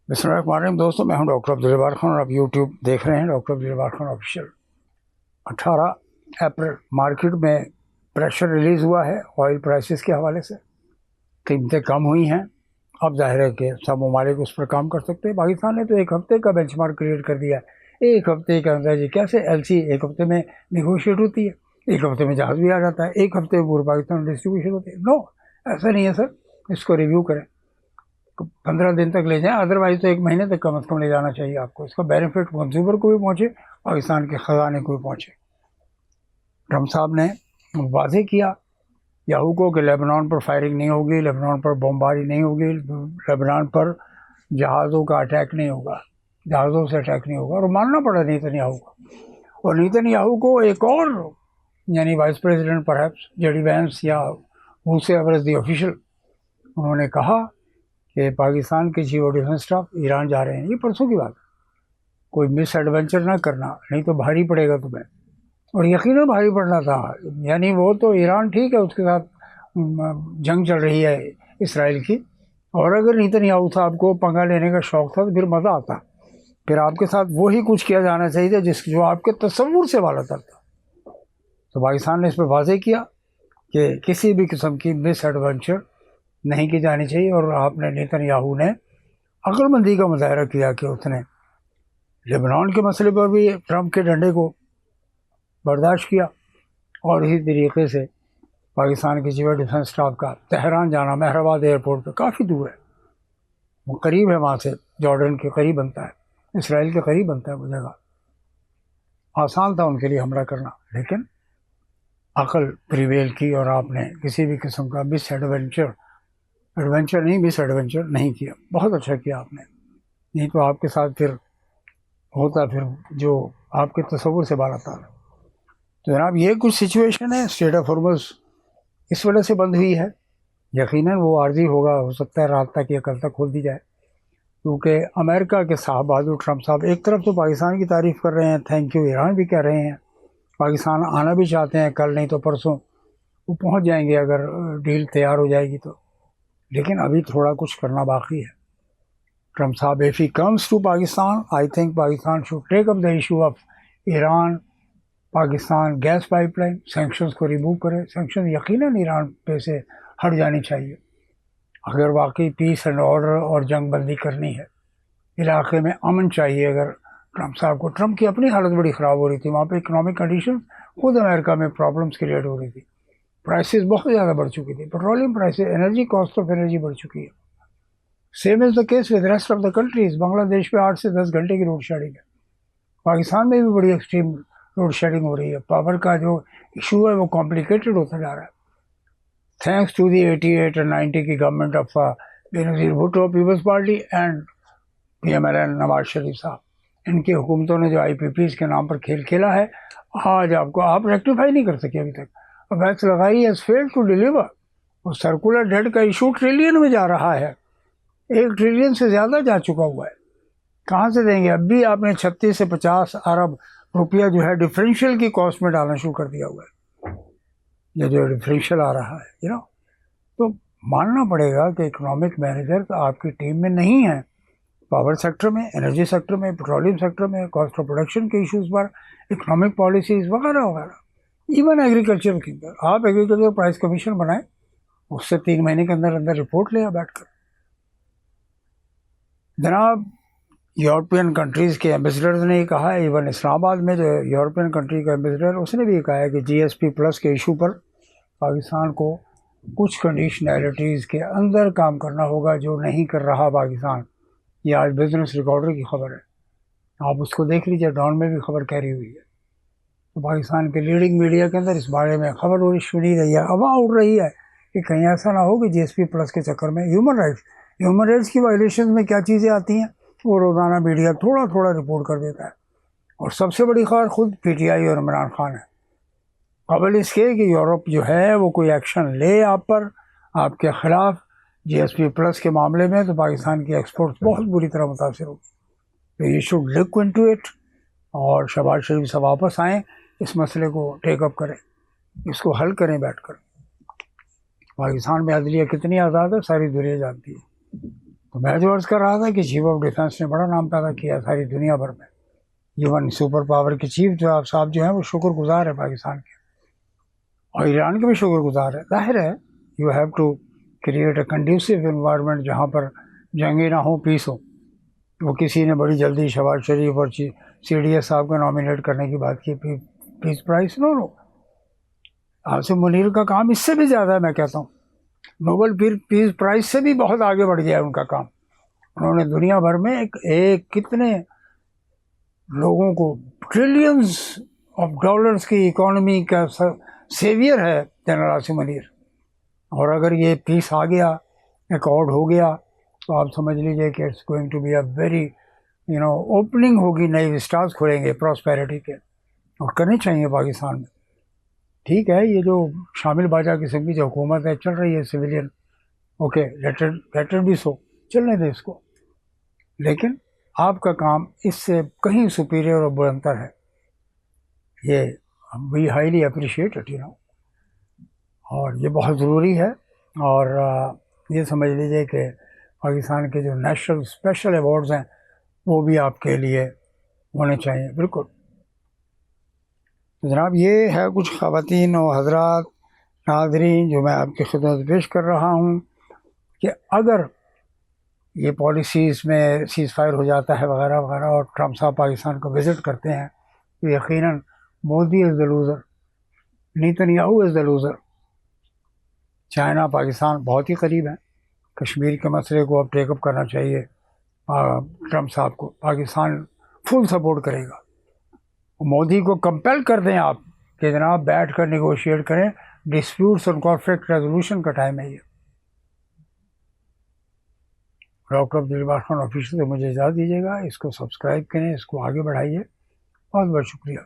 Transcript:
بسم اللہ الرحمن الرحیم دوستوں، میں ہوں ڈاکٹر عبدالجبار خان اور آپ یوٹیوب دیکھ رہے ہیں doctor Abdul Jabbar Khan official. 18 April market میں پریشر ریلیز ہوا ہے آئل پرائسز کے حوالے سے، قیمتیں کم ہوئی ہیں۔ اب ظاہر ہے کہ سب ممالک اس پر کام کر سکتے ہیں۔ پاکستان نے تو ایک ہفتے کا بینچ مارک کریٹ کر دیا ہے۔ ایک ہفتے کے اندر جی کیسے ایل سی ایک ہفتے میں نیگوشیٹ ہوتی ہے، ایک ہفتے میں جہاز بھی آ جاتا ہے، ایک ہفتے میں پورے پاکستان میں ڈسٹریبیوشن ہوتی ہے؟ نو، ایسا نہیں ہے سر۔ اس کو ریویو کریں، 15 دن تک لے جائیں، ادروائز تو 1 مہینے تک کم از کم لے جانا چاہیے آپ کو۔ اس کا بینیفٹ کنزیومر کو بھی پہنچے، پاکستان کے خزانے کو بھی پہنچے۔ ٹرمپ صاحب نے واضح کیا یاہو کو کہ لیبنان پر فائرنگ نہیں ہوگی، لیبنان پر بمباری نہیں ہوگی، لیبنان پر جہازوں کا اٹیک نہیں ہوگا، جہازوں سے اٹیک نہیں ہوگا، اور ماننا پڑا نیتن یاہو کو۔ اور نیتن یاہو کو ایک اور یعنی vice president perhaps J D Vance یا ہوسے ایور دی آفیشل، انہوں نے کہا کہ پاکستان کے chief of defence staff Iran جا رہے ہیں۔ یہ پرسوں کی بات ہے۔ کوئی مس ایڈونچر نہ کرنا، نہیں تو بھاری پڑے گا تمہیں، اور یقیناً بھاری پڑنا تھا۔ یعنی وہ تو ایران ٹھیک ہے، اس کے ساتھ جنگ چل رہی ہے اسرائیل کی، اور اگر نیتن یاہو صاحب کو پنگا لینے کا شوق تھا تو پھر مزہ آتا، پھر آپ کے ساتھ وہی کچھ کیا جانا چاہیے تھا جو آپ کے تصور سے والا تر تھا۔ تو پاکستان نے اس پہ واضح کیا کہ کسی بھی قسم کی مس ایڈونچر نہیں کی جانی چاہیے، اور آپ نے نیتن یاہو نے عقل مندی کا مظاہرہ کیا کہ اس نے لبنان کے مسئلے پر بھی ٹرمپ کے ڈنڈے کو برداشت کیا، اور اسی طریقے سے پاکستان کے چیف آف ڈیفینس اسٹاف کا تہران جانا، مہر آباد ایئرپورٹ پہ کافی دور ہے، وہ قریب ہے، وہاں سے جارڈن کے قریب بنتا ہے، اسرائیل کے قریب بنتا ہے، وہ جگہ آسان تھا ان کے لیے حملہ کرنا، لیکن عقل پریویل کی، اور آپ نے کسی بھی قسم کا مس ایڈونچر نہیں کیا۔ بہت اچھا کیا آپ نے، نہیں تو آپ کے ساتھ پھر ہوتا پھر جو آپ کے تصور سے بالا تھا۔ تو جناب یہ کچھ سچویشن ہے، اسٹریٹ آف ہارمز اس وجہ سے بند ہوئی ہے۔ یقیناً وہ عارضی ہوگا، ہو سکتا ہے رات تک یا کل تک کھول دی جائے، کیونکہ امریکہ کے صاحب بہادر ٹرمپ صاحب ایک طرف تو پاکستان کی تعریف کر رہے ہیں، تھینک یو ایران بھی کہہ رہے ہیں، پاکستان آنا بھی چاہتے ہیں، کل نہیں تو پرسوں وہ پہنچ جائیں گے اگر ڈیل تیار ہو جائے گی تو، لیکن ابھی تھوڑا کچھ کرنا باقی ہے۔ ٹرمپ صاحب if he comes to Pakistan, I think Pakistan should take up the issue of Iran Pakistan gas pipeline, sanctions کو ریموو کرے۔ سینکشن یقیناً ایران پہ سے ہٹ جانی چاہیے اگر واقعی پیس اینڈ آرڈر اور جنگ بندی کرنی ہے، علاقے میں امن چاہیے۔ اگر ٹرمپ صاحب کو، ٹرمپ کی اپنی حالت بڑی خراب ہو رہی تھی، وہاں پہ اکنامک کنڈیشن خود امریکہ میں پرابلمس کریٹ ہو رہی تھی، پرائسز بہت زیادہ بڑھ چکی تھی، petroleum prices, energy cost of energy بڑھ چکی ہے۔ Same as the case with rest of the countries. Bangladesh پہ 8 سے 10 گھنٹے کی روڈ شیڈنگ ہے، پاکستان میں بھی بڑی ایکسٹریم روڈ شیڈنگ ہو رہی ہے۔ پاور کا جو ایشو ہے وہ کمپلیکیٹڈ ہوتا جا رہا ہے، تھینکس ٹو دی 88 اور 90 کی government of Benazir Bhutto Peoples Party and P M L N Nawaz Sharif sahab. ان کی حکومتوں نے جو آئی پی پیز کے نام پر کھیل کھیلا ہے، آج آپ ریکٹیفائی نہیں کر سکے ابھی تک۔ ویکس لگائی ہیز فیلڈ ٹو ڈیلیور۔ وہ سرکولر ڈیٹ کا ایشو ٹریلین میں جا رہا ہے، 1 ٹریلین سے زیادہ جا چکا ہوا ہے، کہاں سے دیں گے؟ اب بھی آپ نے 36 سے 50 ارب روپیہ جو ہے ڈفرینشیل کی کاسٹ میں ڈالنا شروع کر دیا ہوا ہے، یہ جو ڈفرینشیل آ رہا ہے تو ماننا پڑے گا کہ اکنامک مینیجر آپ کی ٹیم میں نہیں ہیں، پاور سیکٹر میں، انرجی سیکٹر میں، پیٹرولیم سیکٹر میں، کاسٹ آف پروڈکشن کے ایشوز پر، اکنامک پالیسیز وغیرہ وغیرہ، ایون ایگریکلچر کے اندر۔ آپ ایگریکلچر پرائس کمیشن بنائیں، اس سے 3 مہینے کے اندر اندر رپورٹ لیں بیٹھ کر۔ جناب یورپین کنٹریز کے ایمبیسڈرز نے یہ کہا ہے، ایون اسلام آباد میں جو یورپین کنٹری کا ایمبیسڈر اس نے بھی یہ کہا ہے کہ جی ایس پی پلس کے ایشو پر پاکستان کو کچھ کنڈیشنلٹیز کے اندر کام کرنا ہوگا جو نہیں کر رہا پاکستان۔ یہ آج بزنس ریکارڈر کی خبر ہے، آپ اس کو دیکھ لیجیے، ڈاؤن میں بھی خبر کہی ہوئی ہے۔ تو پاکستان کے لیڈنگ میڈیا کے اندر اس بارے میں خبر ہو سنی رہی ہے، افواہ اڑ رہی ہے کہ کہیں ایسا نہ ہو کہ جی ایس پی پلس کے چکر میں ہیومن رائٹس کی وائلیشنز میں کیا چیزیں آتی ہیں وہ روزانہ میڈیا تھوڑا تھوڑا رپورٹ کر دیتا ہے۔ اور سب سے بڑی خبر خود پی ٹی آئی اور عمران خان ہے، قبل اس کے کہ یورپ جو ہے وہ کوئی ایکشن لے آپ پر، آپ کے خلاف جی ایس پی پلس کے معاملے میں، تو پاکستان کی ایکسپورٹس بہت بری طرح متاثر ہوگی۔ تو یہ شوڈ لک انٹو اٹ، اور شہباز شریف سے واپس آئیں، اس مسئلے کو ٹیک اپ کریں، اس کو حل کریں بیٹھ کر۔ پاکستان میں عدلیہ کتنی آزاد ہے ساری دنیا جانتی ہے۔ تو میں جو عرض کر رہا تھا کہ چیف آف ڈیفینس نے بڑا نام پیدا کیا ساری دنیا بھر میں. ایون سپر پاور کے چیف جو آپ صاحب جو ہیں وہ شکر گزار ہے پاکستان کے، اور ایران کے بھی شکر گزار ہے. ظاہر ہے you have to create a conducive environment جہاں پر جنگیں نہ ہوں، پیس ہو. وہ کسی نے بڑی جلدی شہباز شریف اور سی ڈی ایس صاحب کو نامینیٹ کرنے کی بات کی، پیس پرائز. نو عاصم منیر کا کام اس سے بھی زیادہ ہے. میں کہتا ہوں نوبل پیس پرائز سے بھی بہت آگے بڑھ گیا ہے ان کا کام. انہوں نے دنیا بھر میں ایک کتنے لوگوں کو ٹریلینز آف ڈالرز کی اکانومی کا سیویئر ہے جنرل عاصم منیر. اور اگر یہ پیس آ گیا، ایکارڈ ہو گیا، تو آپ سمجھ لیجیے کہ it's going to be a very opening ہوگی، نئے وسٹارز کھلیں گے پراسپیرٹی کے، اور کرنے چاہیے پاکستان میں. ٹھیک ہے، یہ جو شامل باجا قسم کی جو حکومت ہے چل رہی ہے سویلین، اوکے لیٹر بھی سو چلنے دیں اس کو، لیکن آپ کا کام اس سے کہیں سپیریئر اور بلندر ہے. یہ وی ہائیلی اپریشیٹ اٹ اور یہ بہت ضروری ہے. اور یہ سمجھ لیجیے کہ پاکستان کے جو نیشنل اسپیشل ایوارڈز ہیں وہ بھی آپ کے لیے ہونے چاہیے. بالکل جناب، یہ ہے کچھ خواتین و حضرات ناظرین جو میں آپ کی خدمت پیش کر رہا ہوں کہ اگر یہ پالیسیز میں سیز فائر ہو جاتا ہے وغیرہ وغیرہ اور ٹرمپ صاحب پاکستان کو وزٹ کرتے ہیں تو یقیناً مودی از the loser, نیتنیاہو is the loser. China Pakistan بہت ہی قریب ہے. کشمیر کے مسئلے کو اب ٹیک اپ کرنا چاہیے ٹرمپ صاحب کو. پاکستان فل سپورٹ کرے گا. مودی کو کمپیل کر دیں آپ کہ جناب بیٹھ کر نیگوشیٹ کریں. ڈسپیوٹس اور کانفلکٹ ریزولوشن کا ٹائم ہے یہ. ڈاکٹر عبدالجبار خان آفیشل سے مجھے اجازت دیجیے گا. اس کو سبسکرائب کریں، اس کو آگے بڑھائیے. بہت بہت شکریہ.